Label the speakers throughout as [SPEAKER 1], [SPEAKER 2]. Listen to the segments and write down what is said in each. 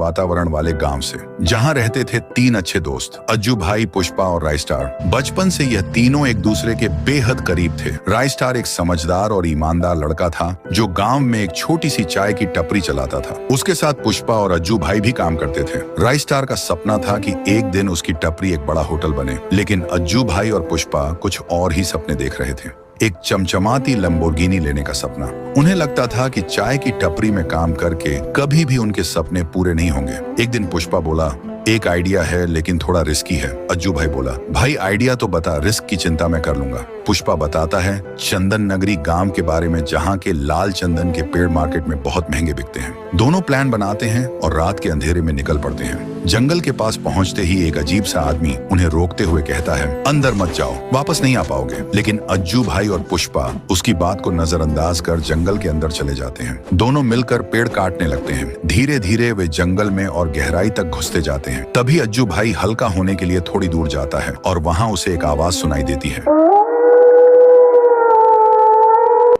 [SPEAKER 1] वातावरण वाले गांव से, जहां रहते थे 3 अच्छे दोस्त, अज्जू भाई, पुष्पा और रायस्टार। बचपन से यह तीनों एक दूसरे के बेहद करीब थे। रायस्टार एक समझदार और ईमानदार लड़का था जो गांव में एक छोटी सी चाय की टपरी चलाता था। उसके साथ पुष्पा और अज्जू भाई भी काम करते थे। रायस्टार का सपना था कि एक दिन उसकी टपरी एक बड़ा होटल बने, लेकिन अज्जू भाई और पुष्पा कुछ और ही सपने देख रहे थे। एक चमचमाती लंबोर्गिनी लेने का सपना। उन्हें लगता था कि चाय की टपरी में काम करके कभी भी उनके सपने पूरे नहीं होंगे। एक दिन पुष्पा बोला, एक आइडिया है लेकिन थोड़ा रिस्की है। अज्जू भाई बोला, भाई आइडिया तो बता, रिस्क की चिंता मैं कर लूंगा। पुष्पा बताता है चंदन नगरी गांव के बारे में, जहां के लाल चंदन के पेड़ मार्केट में बहुत महंगे बिकते हैं। दोनों प्लान बनाते हैं और रात के अंधेरे में निकल पड़ते हैं। जंगल के पास पहुंचते ही एक अजीब सा आदमी उन्हें रोकते हुए कहता है, अंदर मत जाओ, वापस नहीं आ पाओगे। लेकिन अज्जू भाई और पुष्पा उसकी बात को नजरअंदाज कर जंगल के अंदर चले जाते हैं। दोनों मिलकर पेड़ काटने लगते हैं। धीरे धीरे वे जंगल में और गहराई तक घुसते जाते हैं। तभी अज्जू भाई हल्का होने के लिए थोड़ी दूर जाता है और वहां उसे एक आवाज सुनाई देती है।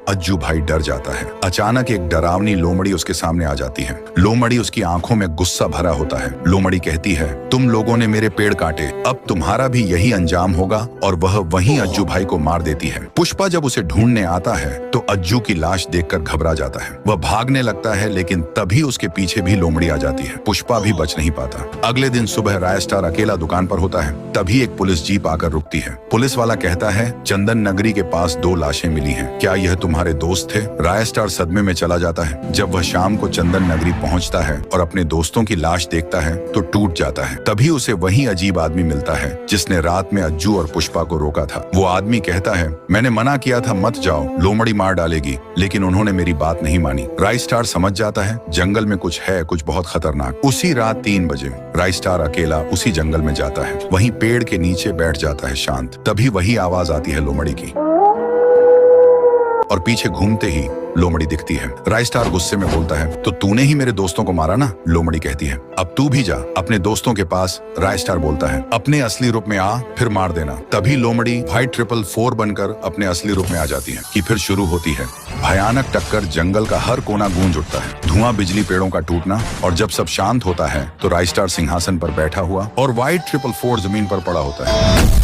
[SPEAKER 1] अज्जू भाई डर जाता है। अचानक एक डरावनी लोमड़ी उसके सामने आ जाती है। लोमड़ी उसकी आंखों में गुस्सा भरा होता है। लोमड़ी कहती है, तुम लोगों ने मेरे पेड़ काटे, अब तुम्हारा भी यही अंजाम होगा, और वह वहीं अज्जू भाई को मार देती है। पुष्पा जब उसे ढूंढने आता है तो अज्जू की लाश देखकर घबरा जाता है। वह भागने लगता है, लेकिन तभी उसके पीछे भी लोमड़ी आ जाती है। पुष्पा भी बच नहीं पाता। अगले दिन सुबह रायस्टार अकेला दुकान पर होता है। तभी एक पुलिस जीप आकर रुकती है। पुलिस वाला कहता है, चंदन नगरी के पास 2 लाशें मिली हैं, क्या यह तुम्हारे दोस्त थे? रायस्टार सदमे में चला जाता है। जब वह शाम को चंदन नगरी पहुंचता है और अपने दोस्तों की लाश देखता है तो टूट जाता है। तभी उसे वही अजीब आदमी मिलता है जिसने रात में अज्जू और पुष्पा को रोका था। वो आदमी कहता है, मैंने मना किया था मत जाओ, लोमड़ी मार डालेगी, लेकिन उन्होंने मेरी बात नहीं मानी। रायस्टार समझ जाता है जंगल में कुछ है, कुछ बहुत खतरनाक। उसी रात 3 बजे रायस्टार अकेला उसी जंगल में जाता है। वहीं पेड़ के नीचे बैठ जाता है शांत। तभी वही आवाज आती है लोमड़ी की, और पीछे घूमते ही लोमड़ी दिखती है। रायस्टार गुस्से में बोलता है, तो तूने ही मेरे दोस्तों को मारा ना? लोमड़ी कहती है, अब तू भी जा अपने दोस्तों के पास। रायस्टार बोलता है, अपने असली रूप में आ, फिर मार देना। तभी लोमड़ी व्हाइट 444 बनकर अपने असली रूप में आ जाती है कि फिर शुरू होती है भयानक टक्कर। जंगल का हर कोना गूंज उठता है, धुआं, बिजली, पेड़ों का टूटना। और जब सब शांत होता है तो रायस्टार सिंहासन पर बैठा हुआ और व्हाइट 444 जमीन पर पड़ा होता है।